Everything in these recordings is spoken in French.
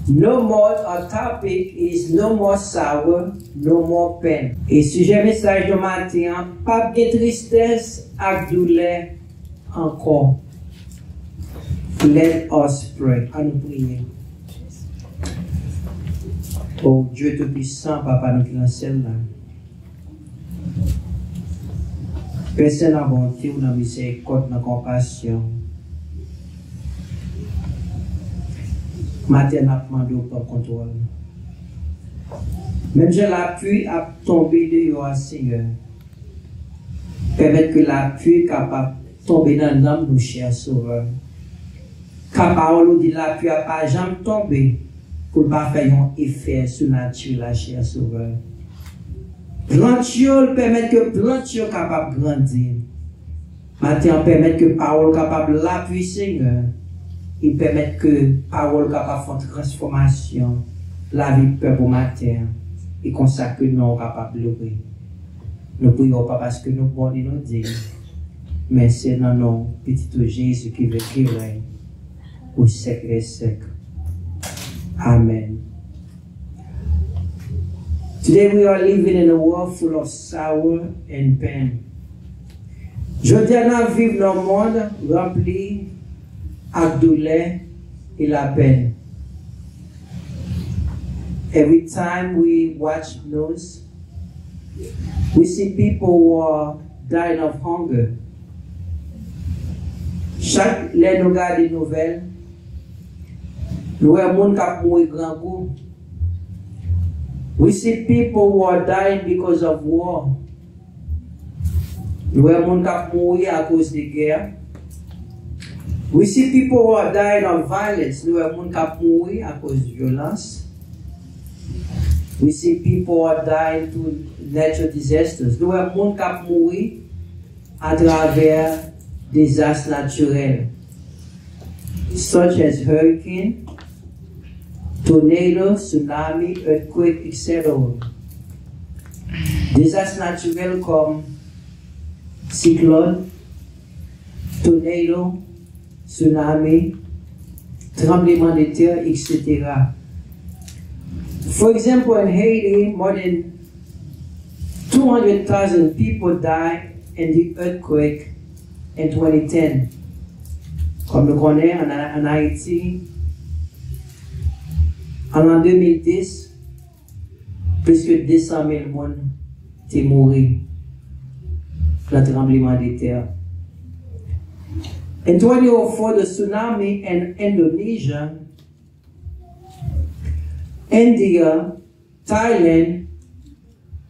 No more, our topic is no more sorrow, no more pain. Et sujet message de matin, pas de tristesse ak douleur encore. Let us pray. À nous prier. Oh Dieu Tout-Puissant, Papa, nous dans celle là. Personne n'a bonté ou n'a miséricorde, n'a compassion. Matin, n'a demandé au pas contrôle. Même si l'appui a tombé de yo, Seigneur. Permettre que l'appui capable de tomber dans l'âme, nous, chers sauveurs. Car parole nous dit l'appui n'a pas jamais tombé pour ne pas faire un effet sur la nature, la chère sauveur. Plantio permet que plantio capable de grandir. Matin, permet que parole capable de l'appuyer, Seigneur. Il permet que parole capable de faire transformation. La vie peuple au matin. Et consacre nous capable de l'ouvrir. Nous prions pas parce que nous pouvons nous dire. Mais c'est dans nos petits Jésus qui veut qu'il règne. Au siècle et siècle. Amen. Today we are living in a world full of sorrow and pain. Aujourd'hui, nous vivons dans un monde rempli de douleur et la peine. Every time we watch news, we see people who are dying of hunger. Chaque fois que nous regardons les nouvelles, nous voyons des gens qui mourent grand coup. We see people who are dying because of war. Nous voyons des gens qui mourent à cause de guerre. We see people who are dying of violence. Nous voyons des gens qui mourent à cause de violence. We see people who are dying to natural disasters. Nous voyons des gens qui mourent à travers des désastres naturels, such as hurricane, tornado, tsunami, earthquake, etc. Désastres naturels comme cyclone, tornado, tsunami, tremblement de terre, etc. For example, in Haiti, more than 200,000 people died in the earthquake in 2010. Comme nous connaissons en Haïti, en 2010, plus que 200 000 personnes sont mortes dans le tremblement de terre. In 2004, the tsunami in Indonesia, India, Thailand,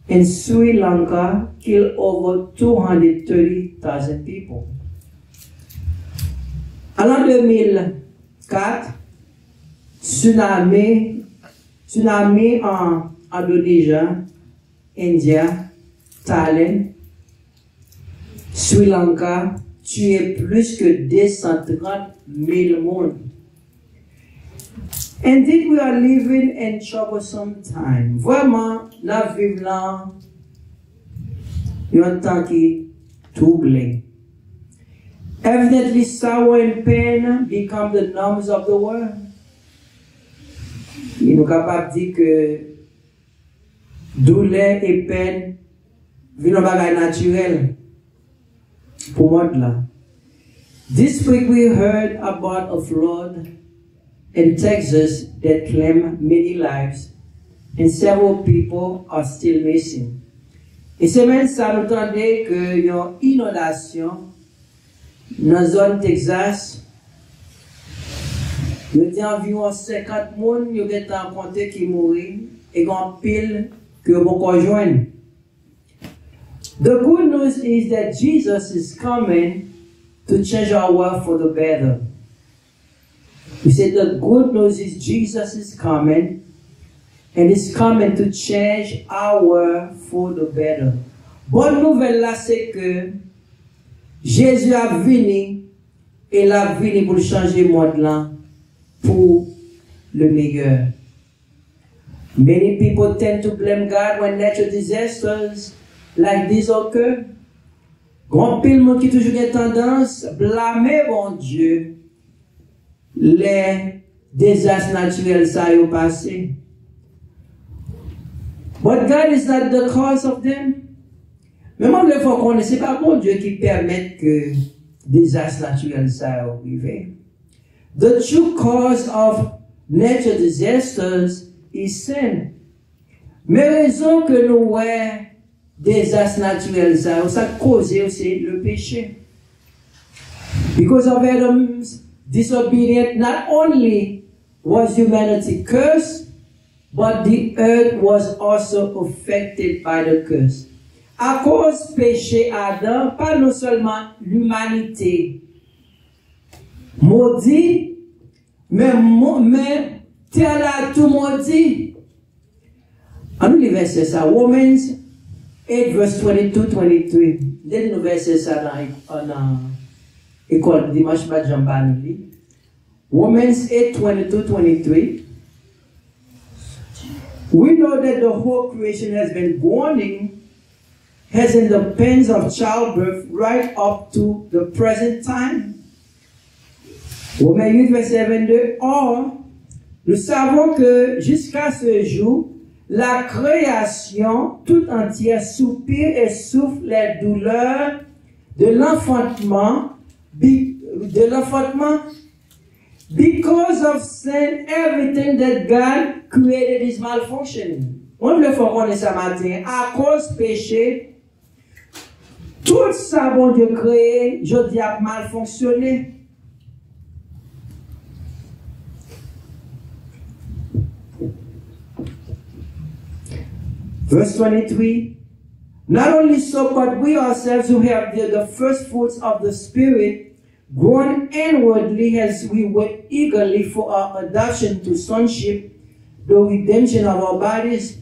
and Sri Lanka killed over 230,000 people. En 2004, tsunami en Indonésie, India, Thailand, Sri Lanka, tué plus que 230 000 personnes. Indeed, we are living in troublesome time. Vraiment, nous vivons dans un temps qui est troublé. Evidently, sorrow and pain become the norms of the world. Il nous capable de dire que douleur et peine viennent un bagage naturel pour moi là. This week we heard about a flood in Texas that claimed many lives and several people are still missing. Et semaine ça nous entendait qu'il y a une inondation dans la zone Texas. Il y a environ 50 personnes qui ont compté qui mourent et il y a pile que vous rejoignez. The good news is that Jesus is coming to change our world for the better. We said the good news is Jesus is coming and is coming to change our world for the better. Bonne nouvelle là, c'est que Jésus a venu et il a venu pour changer le monde là pour le meilleur. Many people tend to blame God when natural disasters like this occur. Grand pile monde qui toujours une tendance blâmer bon Dieu les désastres naturels ça y est passé. But God is not the cause of them. Mais moi, il faut qu'on ne sait pas bon Dieu qui permet que désastres naturels ça arrive. The true cause of natural disasters is sin. Mais raison que nous avons désastres naturels ça cause aussi le péché. Because of Adam's disobedience, not only was humanity cursed, but the earth was also affected by the curse. À cause péché Adam, pas non seulement l'humanité maudit, mais terre là tout maudit. On nous verset ça, Romans 8 verse 22-23. Dès nous verset ça dans l'école dimanche matin Jambani. Romans 8 22-23. We know that the whole creation has been groaning, has in the pains of childbirth right up to the present time. Romains 8, verset 22. Or, nous savons que jusqu'à ce jour, la création tout entière soupire et souffre les douleurs de l'enfantement, because of sin, everything that God created is malfunctioning. On le faut connaître ça matin. À cause péché, tout ça, bon Dieu créé, je dis, a mal fonctionné. Verse 23. Not only so, but we ourselves who have the first fruits of the Spirit, groan inwardly as we wait eagerly for our adoption to sonship, the redemption of our bodies.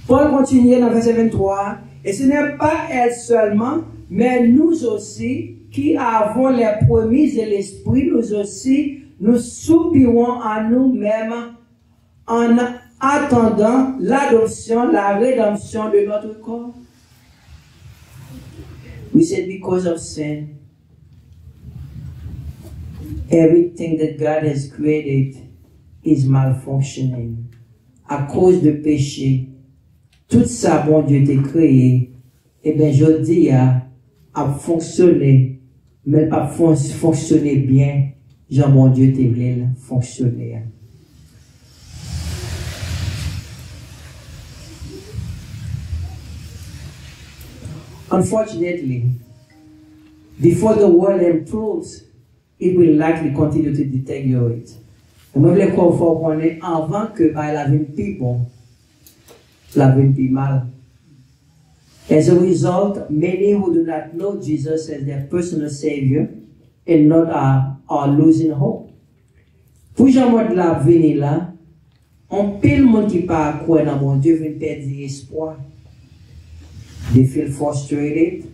Paul continue dans verset 23. Et ce n'est pas elle seulement, mais nous aussi, qui avons les promesses de l'Esprit, nous aussi, nous soupirons à nous-mêmes en attendant l'adoption, la rédemption de notre corps. We said because of sin, everything that God has created is malfunctioning. À cause de péché, tout ça, bon Dieu, t'a créé, eh bien, je dis, a fonctionné, mais pas fonctionné bien, Jean, bon Dieu, t'a voulu fonctionner. Unfortunately, before the world improves, it will likely continue to deteriorate. Et moi, je veux qu'on ait avant que la vie plus bon, la vie plus mal. As a result, many who do not know Jesus as their personal Savior and not are losing hope. Pour jamais de la vie là, on pile monde qui pas croire dans mon Dieu vient perdre espoir. They feel frustrated,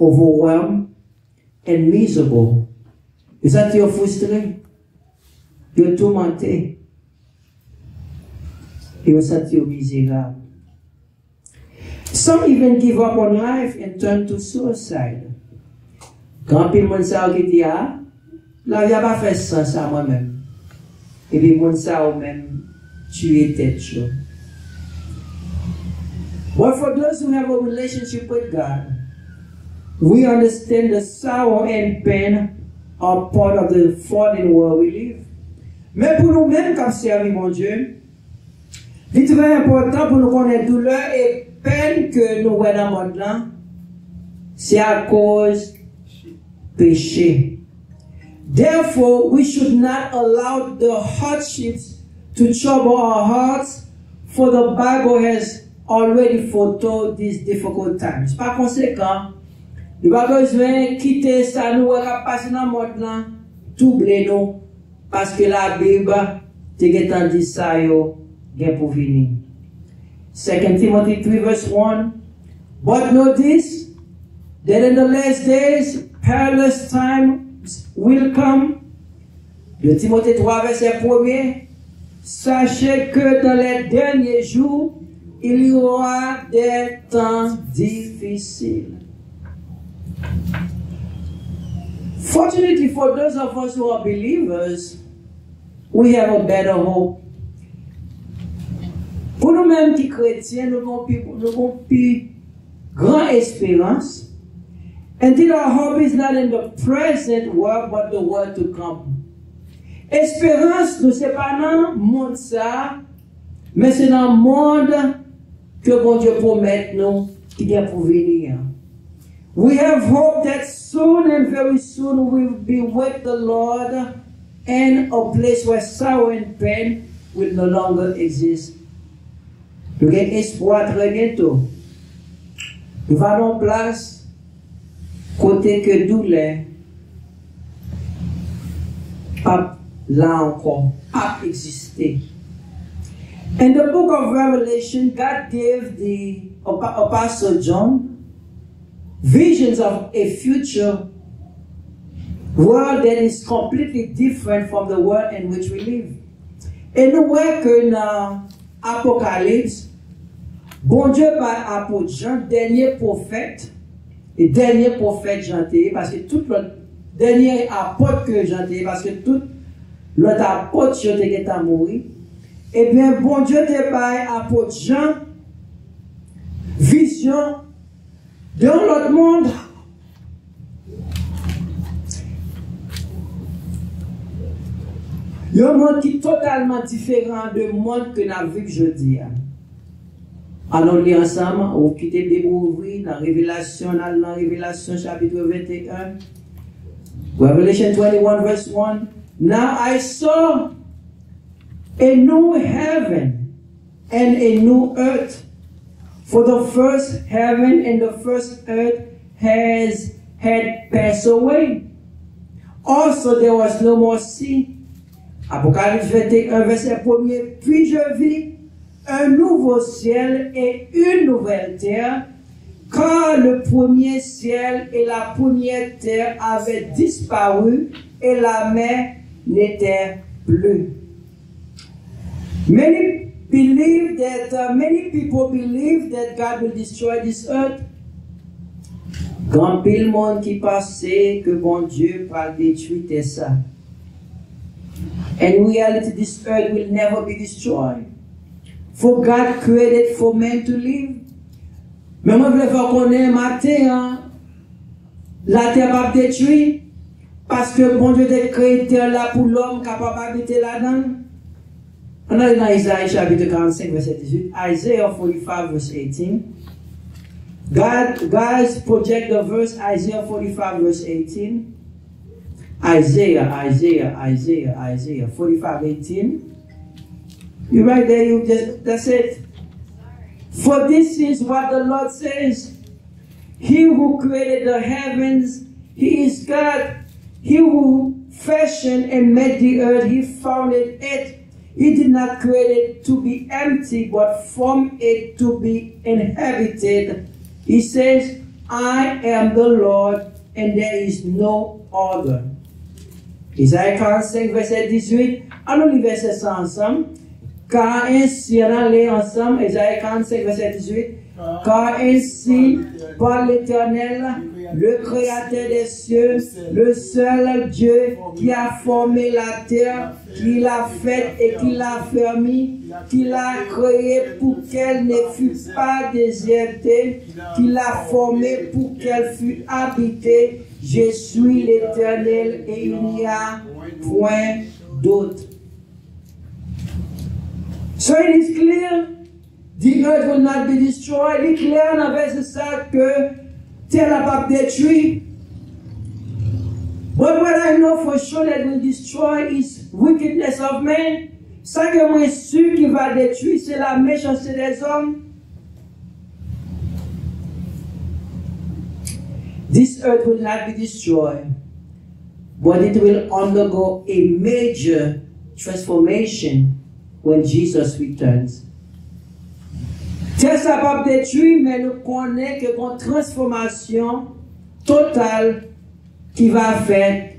overwhelmed, and miserable. Is that you're frustrated? You're tourmented. You're miserable. Some even give up on life and turn to suicide. Quand il monde ça qui dit ah, la vie a pas fait sens à moi-même. Et puis monde ça ou même tuer tête chaud. But for those who have a relationship with God, we understand the sorrow and pain are part of the fallen world we live. Mais pour nous-mêmes, comme servir mon Dieu, c'est très important pour nous connaître douleur et peine que nous voyons dans le monde là, c'est à cause péché. Therefore, we should not allow the hardships to trouble our hearts, for the Bible has already foretold these difficult times. Par conséquent, nous n'avons pas besoin de quitter ça, nous va passer dans le monde là, tout nous, parce que la Bible te dit ça yo, bien pour venir. 2 Timothy 3 verse 1. But know this, that in the last days, perilous times will come. 2 Timothée 3 verset 1. Sachez que dans les derniers jours, il y aura des temps difficiles. Fortunately for those of us who are believers, we have a better hope. Pour nous-mêmes qui chrétiens, nous avons plus grande espérance. Until our hope is not in the present world, but the world to come. Espérance, nous c'est pas dans le monde ça, mais c'est dans le monde que bon Dieu promet nous qui vient pour venir. We have hope that soon and very soon we will be with the Lord and a place where sorrow and pain will no longer exist. Nous avons espoir très bientôt. Nous allons en place côté que douleur pas là encore, pas existé. In the book of Revelation, God gave the Apostle John visions of a future world that is completely different from the world in which we live. Et nous voyons que dans Apocalypse, bon Dieu par apôtre Jean, dernier prophète, et dernier prophète Jean, parce que tout le dernier apôtre que Jean, parce que tout l'autre apôtre Jean est mort. Eh bien, bon Dieu te par apôtre Jean, vision dans l'autre monde. Un monde qui est totalement différent du monde que nous avons vu jeudi. Allons lire ensemble, ou quitter le Bible ouvrir dans Révélation chapitre 21. Revelation 21 verse 1. Now I saw a new heaven and a new earth. For the first heaven and the first earth had passed away. Also there was no more sea. Apocalypse 21 verset 1er. Puis je vis un nouveau ciel et une nouvelle terre, car le premier ciel et la première terre avaient disparu et la mer n'était plus. Many people believe that God will destroy this earth. Grand pile monde qui pensait que bon Dieu va détruire ça. In reality, this earth will never be destroyed. For God created for men to live. Mais moi, je veux qu'on ait matin, la terre va détruire, parce que bon Dieu a créé terre là pour l'homme capable d'habiter là-dedans. On a dans Isaïe chapitre 45, verset 18, Isaiah 45, verse 18. Guys, project the verse Isaiah 45, verse 18. Isaiah 45, 18. You right there, that's it. For this is what the Lord says. He who created the heavens, He is God. He who fashioned and made the earth, He founded it. He did not create it to be empty, but formed it to be inhabited. He says, I am the Lord, and there is no other. Isaïe 45, verset 18. Allons lire verset 100 ensemble. Car ainsi, on allait ensemble, Isaïe 45, verset 18. Car ainsi, par l'Éternel, le Créateur des cieux, le seul Dieu qui a formé la terre, qui l'a faite et qui l'a fermée, qui l'a créée pour qu'elle ne fût pas désertée, qui l'a formée pour qu'elle fût habitée. Je suis l'Éternel et il n'y a point d'autre. So it is clear, the earth will not be destroyed. Il est clair dans verset ça que terre n'a pas détruit. But what I know for sure that will destroy is wickedness of men. Ça que moi sûr qui va détruire, c'est la méchanceté des hommes. This earth will not be destroyed, but it will undergo a major transformation when Jesus returns. Terre ça va détruire, mais nous connaissons que une transformation totale qui va faire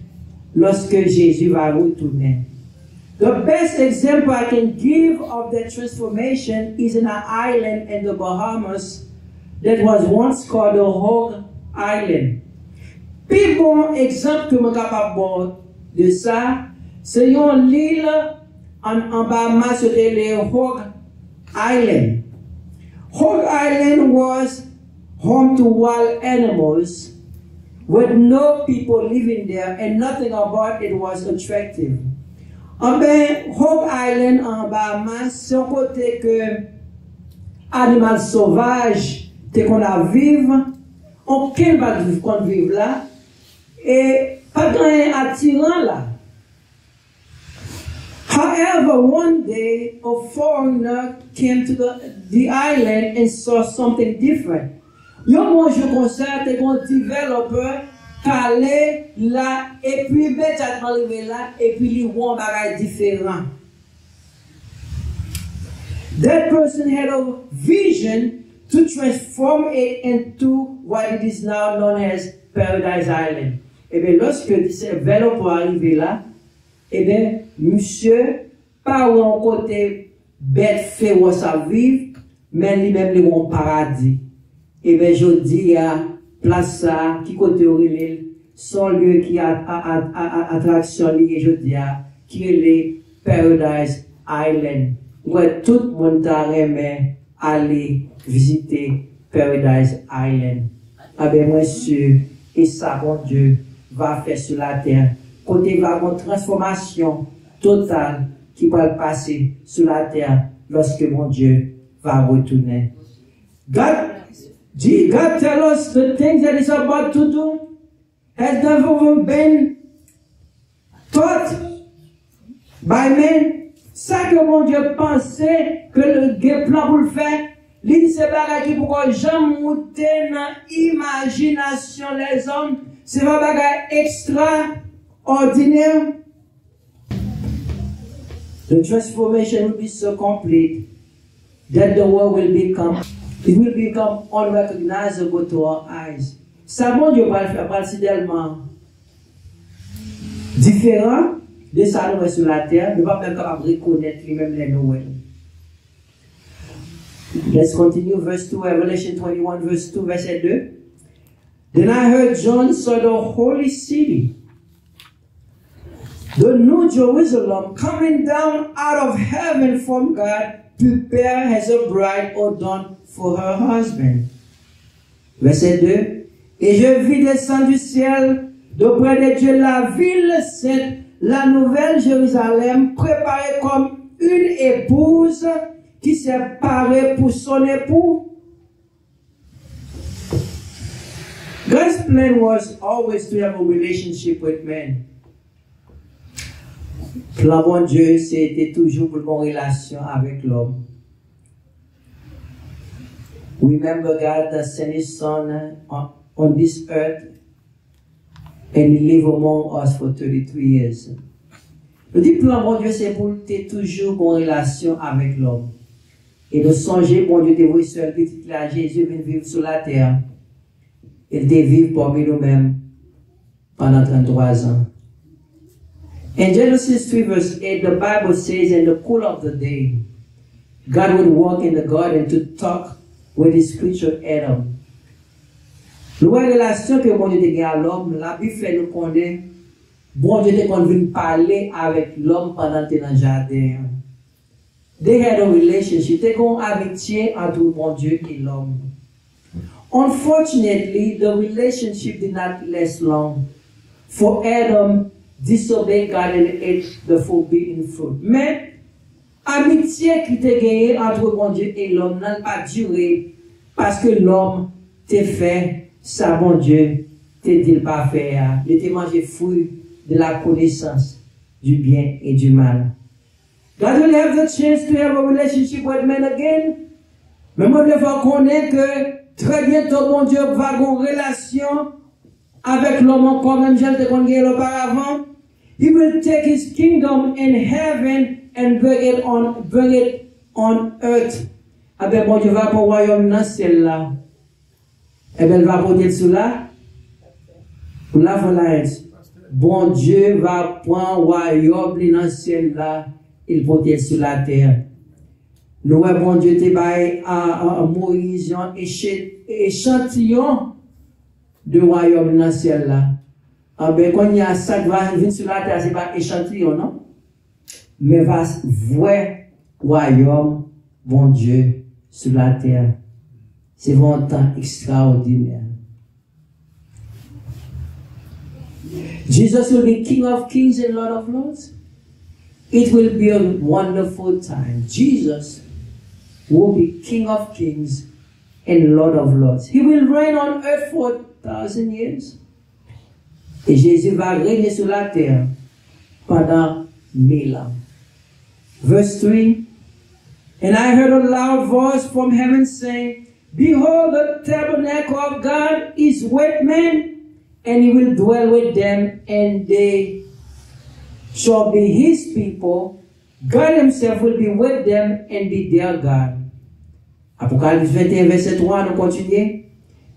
lorsque Jésus va retourner. The best example I can give of that transformation is in an island in the Bahamas that was once called the Hog Island. Puis bon exemple que je suis capable de ça, c'est une île en Bahamas, c'était les Hog Island. Hog Island was home to wild animals with no people living there and nothing about it was attractive. En ben, Hog Island en Bahamas, c'est un côté que animal sauvage, te qu'on a vivre, aucun va vivre là, et pas grand attirant là. However, one day, a foreigner came to the island and saw something different. Yo mange concert et un développeur calé là et puis bête arrivé là et puis lui voit un bagage différent. That person had a vision to transform it into what it is now known as Paradise Island. Et bien lorsque ce développeur arrivé là, et bien monsieur pas où un côté bête féroce à vivre, mais lui-même lui un paradis. Et bien, je dis à place ça, qui côté Aurélie, son lieu qui a attraction liée, je dis à, qui est les Paradise Island. Où tout le monde a aimé aller visiter Paradise Island. Ah ben, moi, sûr, et ça, bon Dieu, va faire sur la terre. Côté va avoir une transformation totale qui va passer sur la terre lorsque mon Dieu va retourner. God tell us the things that he's about to do has never been taught by men. Ça que mon Dieu pensait que le plan pour le faire, il dit c'est pas qui pourquoi jamais monter dans l'imagination les hommes, c'est pas bagage extraordinaire. The transformation will be so complete that the world will become unrecognizable to our eyes. Ça, mon Dieu, va le faire partiellement différent de ça nous sur la terre. Nous ne pouvons même pas reconnaître lui-même les Noël. Let's continue, verse 2, Revelation 21, verse 2, verset 2. Then I heard John saw the holy city, the new Jerusalem, coming down out of heaven from God, prepared as a bride adorned for her husband. Verset 2. Et je vis descendre du ciel, d'auprès de Dieu, la ville sainte, la nouvelle Jérusalem, préparée comme une épouse qui s'est parée pour son époux. God's plan was always to have a relationship with men. Plan bon Dieu, c'était toujours pour une relation avec l'homme. Remember God sent His Son on this earth and He lived among us for 33 years. Le dit plan bon Dieu, c'est pour toujours une relation avec l'homme. Et de songer, bon Dieu, de voir seul petit là, Jésus vient vivre sur la terre. Il devait vivre parmi nous-mêmes pendant 33 ans. In Genesis 3 verse 8, the Bible says, in the cool of the day, God would walk in the garden to talk with his creature Adam. La relation que bon Dieu te gagne à l'homme, la Bible fait nous connaître, bon Dieu te convient parler avec l'homme pendant que dans le jardin. They had a relationship, they ont amitié entre bon Dieu et l'homme. Unfortunately, the relationship did not last long, for Adam disobeyed God and ate the forbidden fruit. Mais, amitié qui te gagnée entre bon Dieu et l'homme n'a pas duré parce que l'homme t'a fait ça, bon Dieu, te dit pas faire. Il t'a mangé fruit de la connaissance du bien et du mal. God will have the chance to have a relationship with men again. Mais moi, je veux connaître que très bientôt, bon Dieu va avoir une relation avec l'homme encore, même je te connais auparavant. He will take his kingdom in heaven and bring it on earth. Ah ben bon Dieu va pour le royaume dans le ciel là. Eh ben il va porter sous là. Pour la voilà. Bon Dieu va prendre le royaume dans le ciel là. Il porter sur la terre. Nous bon Dieu te bail à Moïse un échantillon de royaume dans le ciel là. Ah ben quand il y a ça qui va venir sur la terre, c'est pas échantillon, non? mais va voir royaume, bon Dieu, sur la terre. C'est vraiment un temps extraordinaire. Jesus will be King of Kings and Lord of Lords. It will be a wonderful time. Jesus will be King of Kings and Lord of Lords. He will reign on earth for 1,000 years. Et Jésus va régner sur la terre pendant 1000 ans. Verse 3. And I heard a loud voice from heaven saying, Behold, the tabernacle of God is with men, and he will dwell with them, and they shall be his people. God himself will be with them and be their God. Apocalypse 21, verset 3, nous continuons.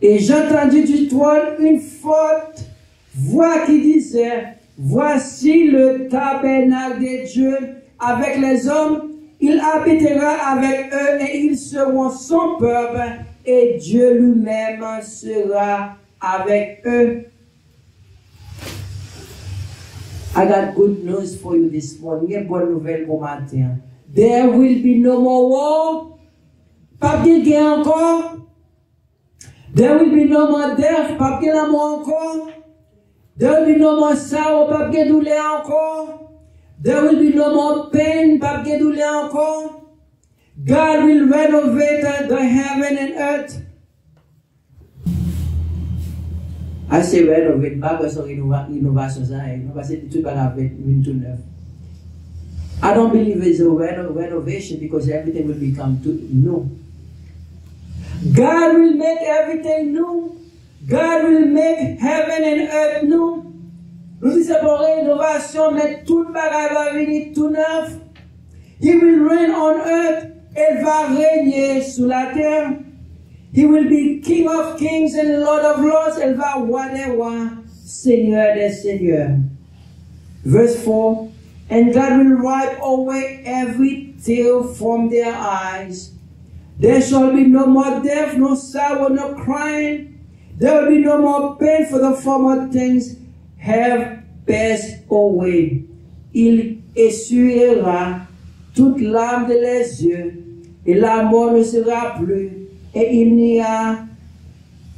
Et j'entendis du trône une forte voix qui disait, Voici le tabernacle de Dieu avec les hommes. Il habitera avec eux et ils seront son peuple et Dieu lui-même sera avec eux. I got good news for you this morning. Une bonne nouvelle pour matin. There will be no more war. Pas de guerre encore. There will be no more death. Pas de la mort encore. There will be no more sorrow. Pas de douleur encore. There will be no more pain. Pas de douleur encore. God will renovate the heaven and earth. I say renovate, pas que c'est innovation ça, parce que tout va avec une tout neuf. I don't believe it's a renovation because everything will become new. God will make everything new. God will make heaven and earth new. Nous disons pour rénovation, mais tout va venir tout neuf. He will reign on earth. Il va régner sur la terre. He will be King of Kings and Lord of Lords. Il va roi des rois, Seigneur des seigneurs. Verse 4. And God will wipe away every tear from their eyes. There shall be no more death, no sorrow, no crying. There will be no more pain, for the former things have passed away. Il essuiera toute larme de les yeux, et la mort ne sera plus, et il n'y a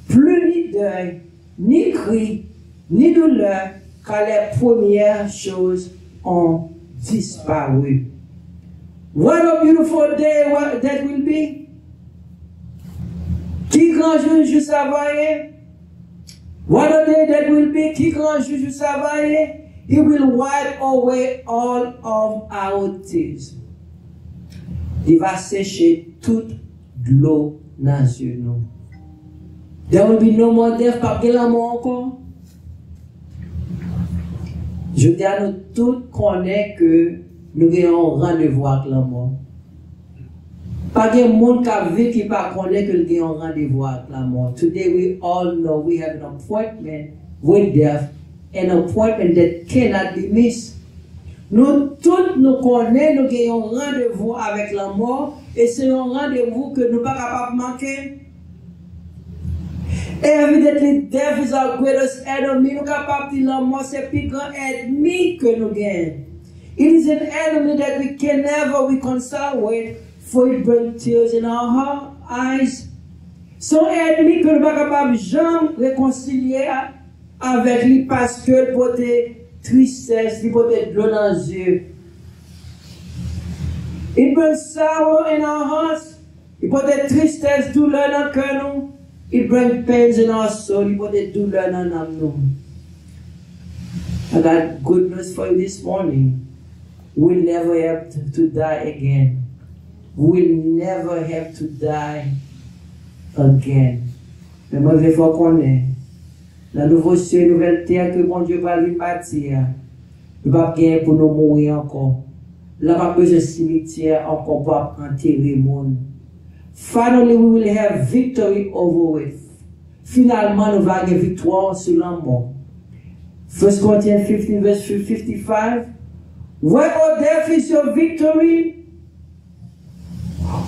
plus ni deuil, ni cri, ni douleur, car les premières choses ont disparu. What a beautiful day that will be. Qui grand jour ça va être? What a day that will be. Qui grand jour ça va être? He will wipe away all of our tears. Il va sécher toute l'eau dans les yeux. There will be no more death, pas de la mort encore. Je dis à nous tous connaître que nous avons rendez-vous avec la mort. Pas de monde qui vit qui pas connaît que nous avons rendez-vous avec la mort. Today we all know we have an appointment with death, an appointment that cannot be missed. Nous tous nous connaissons, nous avons rendez-vous avec la mort et c'est un rendez-vous que nous ne sommes pas capables de manquer. Evidently, death is our greatest enemy. Nous sommes capables de dire la mort c'est le plus grand ennemi que nous gagnons. It is an enemy that we can never reconcile with, for it brings tears in our eyes. C'est un ennemi que nous ne sommes pas capables de jamais réconcilier avec lui parce que il porte tristesse, il porte de l'eau dans les yeux. It brings sorrow in our hearts. Il porte tristesse, douleur dans le cœur. It brings pains in our soul. Il porte douleur dans l'âme. I got good news for you this morning. We'll never have to die again. We'll never have to die again. Mais moi, il faut qu'on ait la nouvelle ciel, nouvelle terre que mon Dieu va lui bâtir. Il va pas gagner pour nous mourir encore. Là, pas besoin de cimetière encore pour enterrer le monde. Finally, we will have victory over it. Finalement, nous allons avoir victoire sur la mort. 1 Corinthians 15, verse 55. Where, O death, is your victory?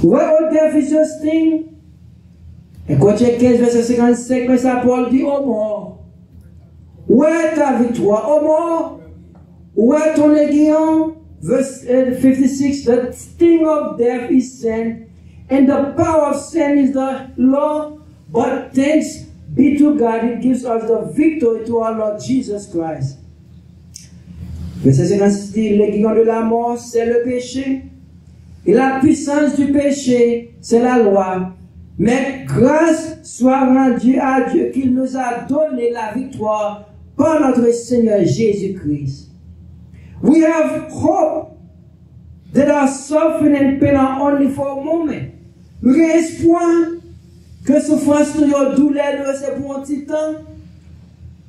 Where, O death, is your sting? Et Corinthiens 15, verset 55, mais ça Paul dit, ô mort, où est ta victoire? Ô mort, où est ton aiguillon? Verse 56, the sting of death is sin, and the power of sin is the law, but thanks be to God, it gives us the victory to our Lord Jesus Christ. Verset 56 dit, l'aiguillon de la mort, c'est le péché, et la puissance du péché, c'est la loi. Mais grâce soit rendue à Dieu qu'il nous a donné la victoire par notre Seigneur Jésus-Christ. We have hope that our suffering and pain are only for a moment. Nous avons espoir que souffrance nous douleur c'est pour un petit temps.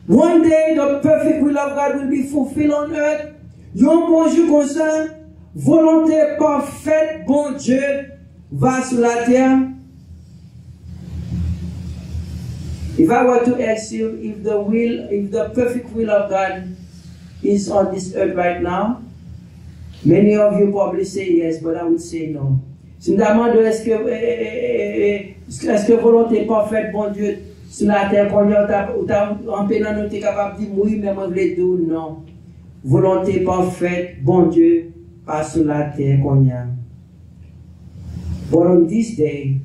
One day the perfect will of God will be fulfilled on earth. Yon bonjour comme ça, volonté parfaite, bon Dieu, va sur la terre. If I were to ask you if the perfect will of God is on this earth right now, many of you probably say yes, but I would say no. Si nous demandons est-ce que volonté parfaite, bon Dieu, sur la terre, qu'on en peine, nous sommes capables de dire oui, mais moi je voulais dire non. Volonté parfaite, bon Dieu, pas sur la terre qu'on y a. But on this day,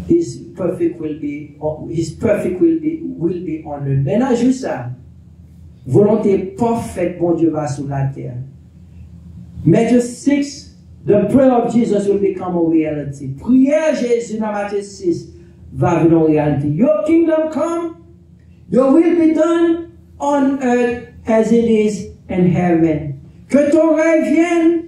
His perfect will be honored. Maintenant, juste ça. Volonté parfaite, bon Dieu, va sur la terre. Matthew 6, the prayer of Jesus will become a reality. Prière Jésus dans Matthieu 6 va venir en réalité. Your kingdom come, your will be done on earth as it is in heaven. Que ton règne vienne,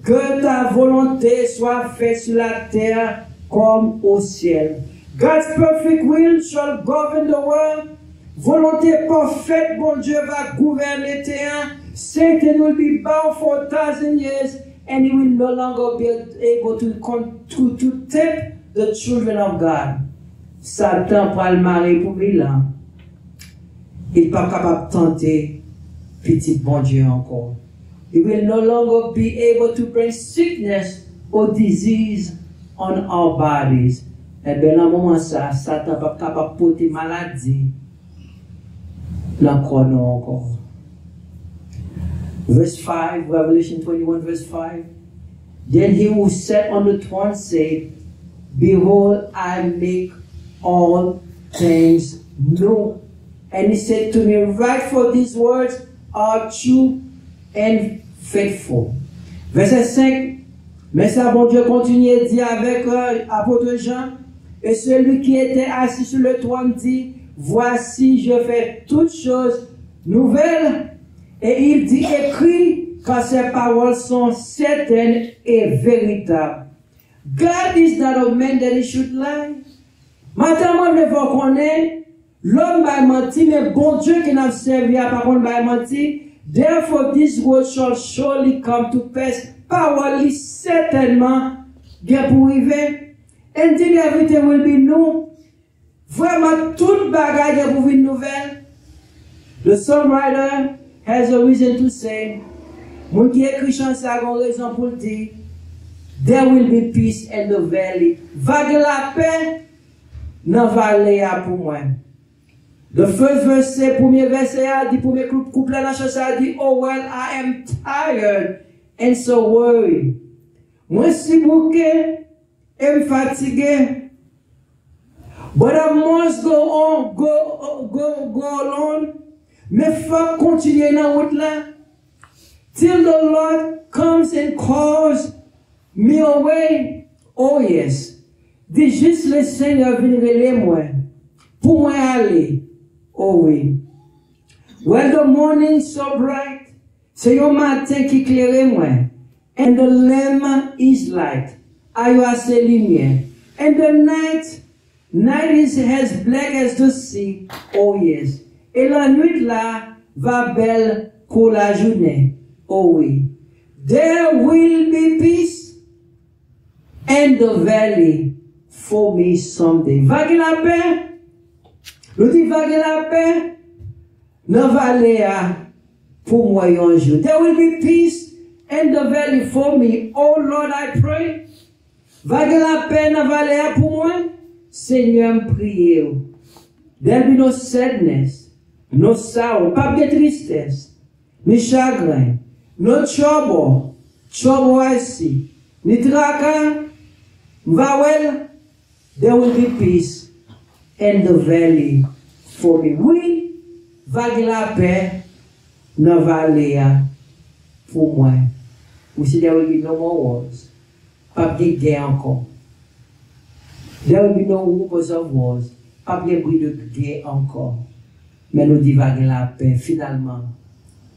que ta volonté soit faite sur la terre comme au ciel. God's perfect will shall govern the world. Volonté parfaite, bon Dieu, va gouverner terre. Satan will be bound for 1,000 years and he will no longer be able to tempt the children of God. Satan prend le mari pour 1000 ans. Il n'est pas capable de tenter petit bon Dieu encore. He will no longer be able to bring sickness or disease on our bodies. Et bien, à un moment ça, Satan n'est pas capable de porter maladie. L'encore non encore. Verse 5, Revelation 21, verse 5. Then he who sat on the throne said, Behold, I make all things new. And he said to me, Write, for these words are true and faithful. Verset 5. Mais ça, bon Dieu, continue à dire avec l'apôtre Jean, et celui qui était assis sur le trône dit, Voici, je fais toutes choses nouvelles. Et il dit, écrit, car ces paroles sont certaines et véritables. God is not a man that he should lie. Maintenant, on ne va connaître, l'homme va mentir, mais bon Dieu qui n'a servi à par contre va mentir. Therefore, this word shall surely come to pass. Parole certainement bien pour arriver. And then everything will be new. Vraiment, toute bagaille pour une nouvelle. The songwriter has a reason to say, mon qui écrit chanson a une raison pour dire, there will be peace in the valley. Vague la paix dans la vallée pour moi. The first verse, premier verset a dit, premier couplet la chanson a dit, oh well, I am tired and so worried. Moi si bouquet et me fatigué. But I must go on, go along. Mais faut continuer dans la route là. Till the Lord comes and calls me away. Oh yes. Dis juste le Seigneur viendrait moi. Pour moi aller. Oh oui. When the morning so bright. C'est un matin qui éclaire moi. And the lamp is light. Ayo assez lumière. And the night is as black as the sea. Oh yes. Et la nuit là va belle pour la journée. Oh oui. There will be peace in the valley for me someday. Vague la paix. Nous dit vague la paix. Dans la vallée pour moi un jour. There will be peace in the valley for me. Oh Lord, I pray. Vague la paix dans la vallée pour moi. Seigneur, priez. There will be no sadness, no sorrow, pas de tristesse, ni chagrin, no trouble I see. Ni traka, well, there will be peace in the valley for me. Oui, vague la paix dans vallée pour moi. We see there will be no more wars. Pas de guerre encore. There will be no rumors of wars. Pas de bruit de guerre encore. Mais nous disons vague la paix, finalement.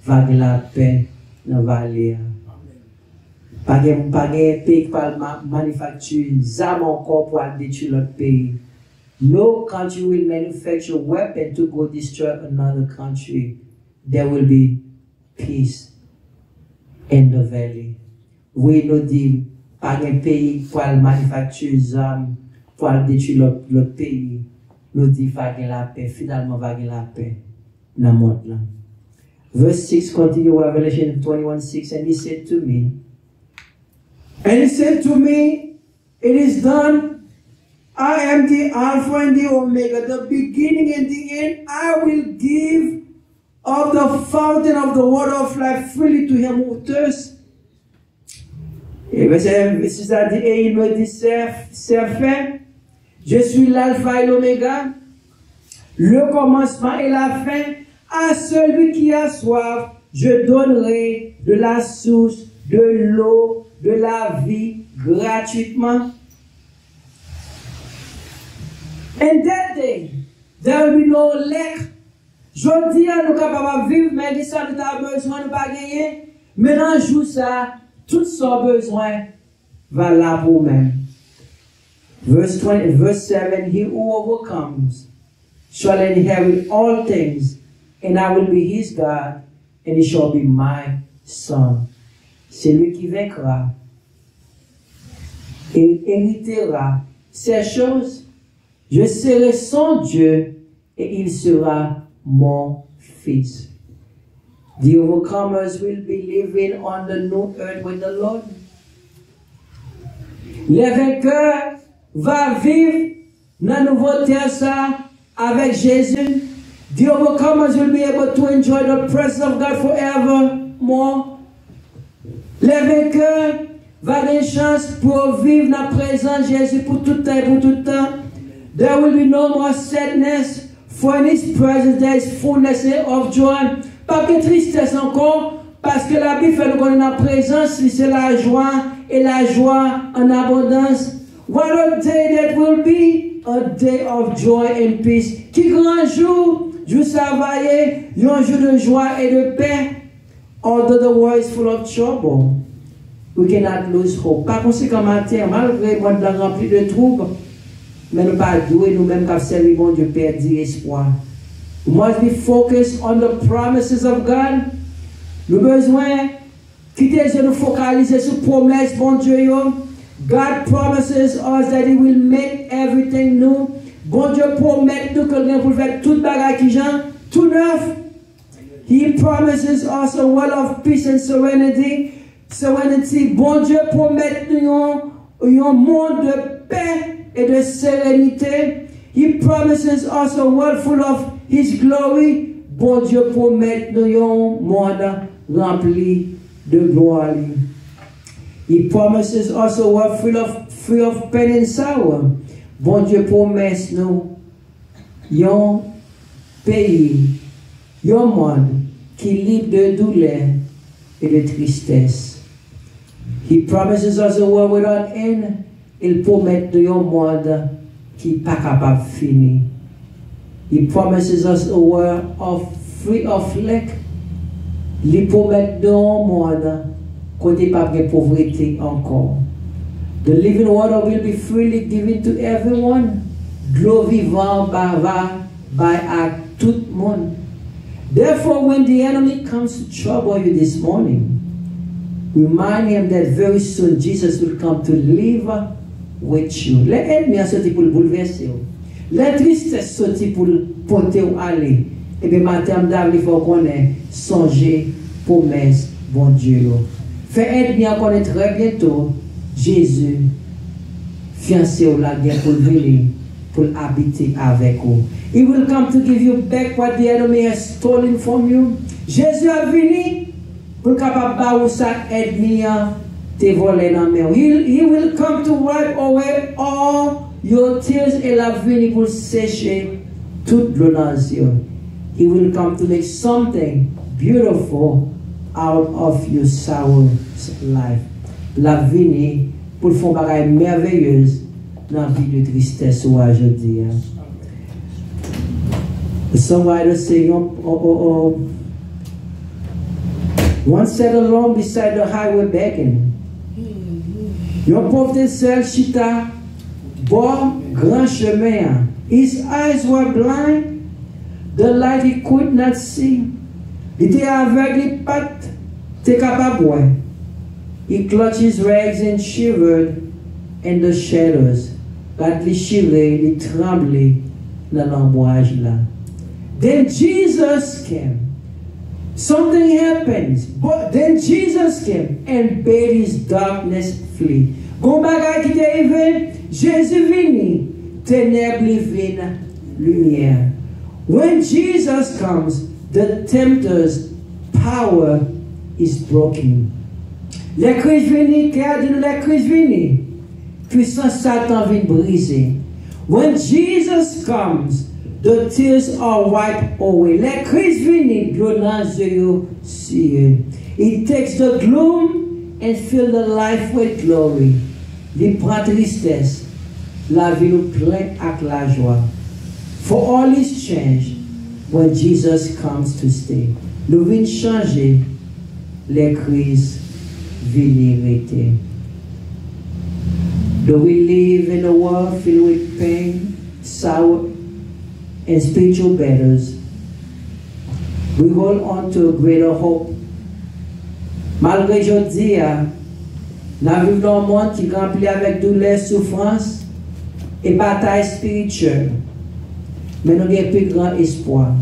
Vague la paix dans vallée. Pas de pays qui manufacture des armes encore pour détruire l'autre pays. No country will manufacture weapons to go destroy another country. There will be peace in the valley. We know dit pas de pays qui manufacture des armes pour détruire l'autre pays. Nous dit vague la paix, finalement vague la paix dans le monde là. Verse 6 continue, Revelation 21:6, and he said to me, it is done. I am the Alpha and the Omega, the beginning and the end. I will give of the fountain of the water of life freely to him who thirsts. Et verset 6 a dit, et il me dit, c'est fait. Je suis l'Alpha et l'Oméga, le commencement et la fin. À celui qui a soif, je donnerai de la source, de l'eau, de la vie gratuitement. And that day, there will be no lack. Je dis à nous capables de vivre, mais de ça nous avons besoin de pas gagner. Maintenant, joue ça, tout son besoin va là pour même. Verse 7, he who overcomes shall inherit all things, and I will be his God, and he shall be my son. Celui qui vaincra et héritera ces choses. Je serai son Dieu et il sera mon fils. The overcomers will be living on the new earth with the Lord. Les vainqueurs vont vivre dans la nouvelle terre avec Jésus. The overcomers will be able to enjoy the presence of God forevermore. Les vainqueurs vont avoir une chance pour vivre dans la présence de Jésus pour tout temps et pour tout temps. There will be no more sadness, for in His presence there is fullness of joy. Pas de tristesse encore, parce que la Bible fait nous connaître la présence, c'est la joie et la joie en abondance. What a day that will be, a day of joy and peace. Qui grand jour, jour travaillé, un jour de joie et de paix. Although the world is full of trouble, we cannot lose hope. Par conséquent, matin, malgré le monde rempli de troubles, mais nous pas doués nous-mêmes qu'à servir bon Dieu perdu espoir. We must be focused on the promises of God. Nous besoin quitter de nous focaliser sur promesses bon Dieu. God promises us that He will make everything new. Bon Dieu promet nous que nous pouvons faire toute bagarre qui genre tout neuf. He promises us a world of peace and serenity. Bon Dieu promet nous un monde de paix et de sérénité. He promises us a world full of His glory. Bon Dieu promet nous un monde rempli de gloire. He promises us a world free of pain and sorrow. Bon Dieu promet nous un pays, un monde qui est libre de douleur et de tristesse. He promises us a world without end. Il promet nous un monde qui n'est pas capable de finir. He promises us a world free of lack. Il promet nous un monde côté pas de pauvreté encore. The living water will be freely given to everyone. De l'eau vivante by à tout le monde. Therefore, when the enemy comes to trouble you this morning, remind him that very soon Jesus will come to live with you. Les ennemis ont sorti pour le bouleverser. Les tristesses sont sorti pour le porter ou aller. Et bien, matin, il faut qu'on ait songé, promesse, bon Dieu. Faites bien connaître très bientôt Jésus, fiancé ou la guerre pour venir, pour habiter avec vous. He will come to give you back what the enemy has stolen from you. Jésus a venu pour capable ba ou ça ennemi te voler dans mer. He will come to wipe away all your tears et la venir pour sécher toute l'eau dans les yeux. He will come to make something beautiful out of your sour life. La venir pour faire des choses merveilleuses dans la vie de tristesse aujourd'hui. The songwriter say, one sat alone beside the highway begging. Yon pauvre seul chita, bon grand chemin. His eyes were blind, the light he could not see. Il était aveugle, les pattes, t'es capable de. He clutched his rags and shivered in the shadows. Quand il chirait, il tremblait dans l'ombrage là. Then Jesus came. Something happens, but then Jesus came and bade his darkness flee. Gon bagay qui t'est arrivé, Jésus vini, ténèbres vin lumière. When Jesus comes, the tempter's power is broken. Les crises vini, les crises vini, puissance Satan vient briser. When Jesus comes, the tears are wiped away. Les crises vini, He takes the gloom and fill the life with glory. Il prend tristesse, la vie nous plein avec la joie. For all is changed when Jesus comes to stay. Nous venons changer les crises vérité. Though we live in a world filled with pain, sorrow, and spiritual battles, we hold on to a greater hope. Malgré aujourd'hui, nous vivons dans un monde qui est rempli avec douleur, souffrance et bataille spirituelle. Mais nous avons un plus grand espoir.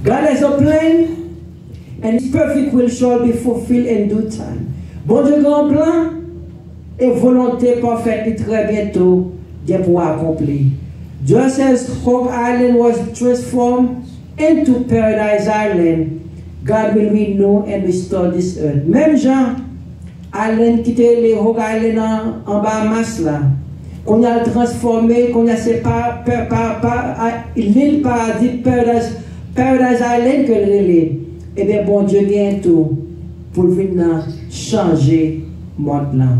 God has a plan, and His perfect will shall be fulfilled in due time. Bon Dieu, grand plan et volonté parfaite très bientôt pour accomplir. Just as Hope Island was transformed into Paradise Island, God will renew and restore this earth. Même Jean, Island qui était les Hope Island en Bahamas là, qu'on a transformé, qu'on a séparé l'île paradis, Paradise Island que l'île. Eh bien, bon Dieu vient tout pour venir changer le monde là.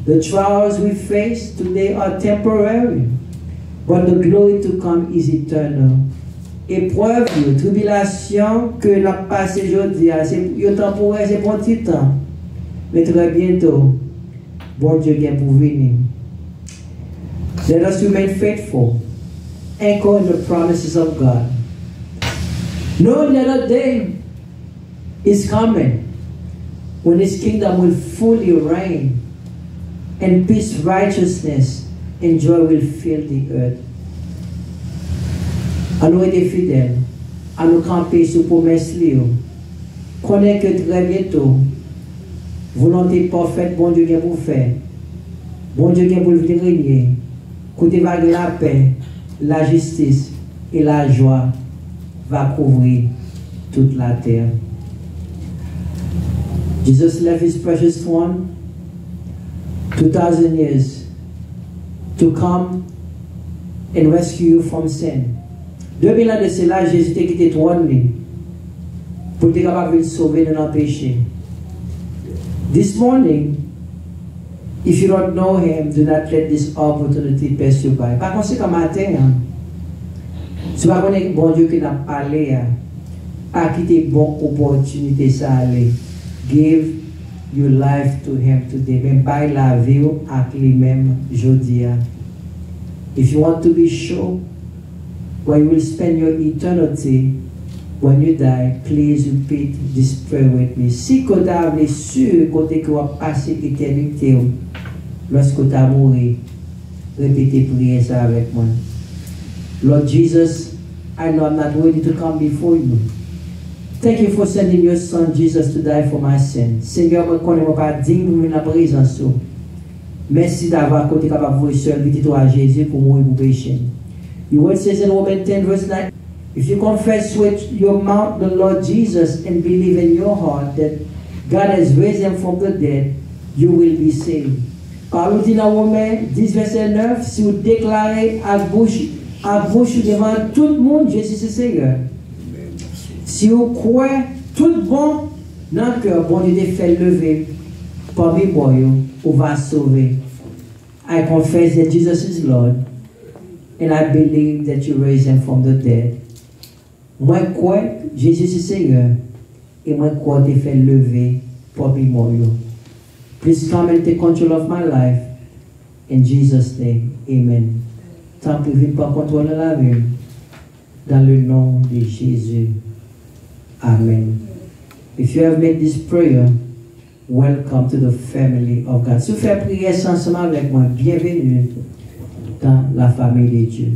The trials we face today are temporary, but the glory to come is eternal. Épreuve, tribulation que l'on passe aujourd'hui, c'est temporaire, c'est pour un petit temps. Mais très bientôt, bon Dieu vient pour venir. Let us remain faithful, anchor in the promises of God. Knowing that a day is coming when His kingdom will fully reign, and peace, righteousness, and joy will fill the earth. À nous être fidèles, à nous camper sous promesse liée. Connaître que très bientôt, volonté parfaite, bon Dieu vient pour faire. Bon Dieu vient pour venir régner. Côté vague la paix, la justice et la joie va couvrir toute la terre. Jesus left His precious one 2,000 years to come and rescue you from sin. 2000 ans de cela, Jésus t'a quitté trône pour être capable de sauver de nos péchés. This morning, if you don't know Him, do not let this opportunity pass you by. Par conséquent, matin, si vous connaissez bon Dieu qui n'a pas parlé, à quitter bonne opportunité ça aller. Give your life to Him today. Même pas la vie avec lui-même aujourd'hui. If you want to be sure where you will spend your eternity when you die, please repeat this prayer with me. Si vous êtes sûr que vous allez passer l'éternité lorsque vous allez mourir, répétez prier ça avec moi. Lord Jesus, I know I'm not worthy to come before you. Thank you for sending your son Jesus to die for my sin. Seigneur, je ne connais pas digne de la présence. Merci d'avoir côté capable de vous seul, vite toi Jésus pour mourir pour pécher. Your word says in Romans 10 verse 9, If you confess with your mouth the Lord Jesus and believe in your heart that God has raised him from the dead, you will be saved. Parole dit dans Romains 10, verset 9, si vous déclarez à bouche devant tout le monde, Jésus c'est Seigneur. Si vous croyez tout bon dans le cœur, bon Dieu te fait lever parmi moi, vous va sauver. I confess that Jesus is Lord, and I believe that you raised him from the dead. Moi crois Jésus c'est Seigneur, et moi crois te fait lever parmi moi. Please come and take control of my life. In Jesus' name, amen. Tant pis, viens pas contrôler la vie. Dans le nom de Jésus. Amen. If you have made this prayer, welcome to the family of God. Si vous faites prière ensemble avec moi, bienvenue dans la famille de Dieu.